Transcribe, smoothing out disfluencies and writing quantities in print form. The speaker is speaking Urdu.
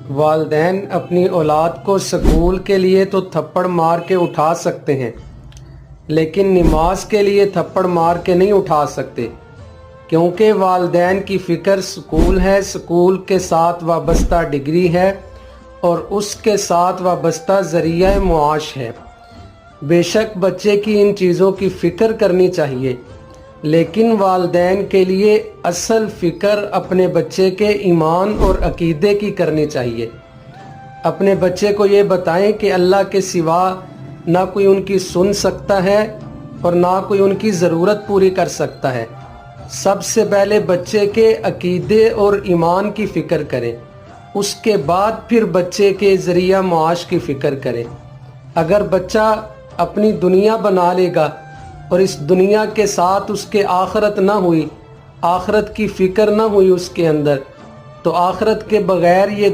والدین اپنی اولاد کو سکول کے لیے تو تھپڑ مار کے اٹھا سکتے ہیں، لیکن نماز کے لیے تھپڑ مار کے نہیں اٹھا سکتے، کیونکہ والدین کی فکر سکول ہے، سکول کے ساتھ وابستہ ڈگری ہے اور اس کے ساتھ وابستہ ذریعہ معاش ہے۔ بے شک بچے کی ان چیزوں کی فکر کرنی چاہیے، لیکن والدین کے لیے اصل فکر اپنے بچے کے ایمان اور عقیدے کی کرنی چاہیے۔ اپنے بچے کو یہ بتائیں کہ اللہ کے سوا نہ کوئی ان کی سن سکتا ہے اور نہ کوئی ان کی ضرورت پوری کر سکتا ہے۔ سب سے پہلے بچے کے عقیدے اور ایمان کی فکر کریں، اس کے بعد پھر بچے کے ذریعہ معاش کی فکر کریں۔ اگر بچہ اپنی دنیا بنا لے گا اور اس دنیا کے ساتھ اس کے آخرت نہ ہوئی، آخرت کی فکر نہ ہوئی اس کے اندر، تو آخرت کے بغیر یہ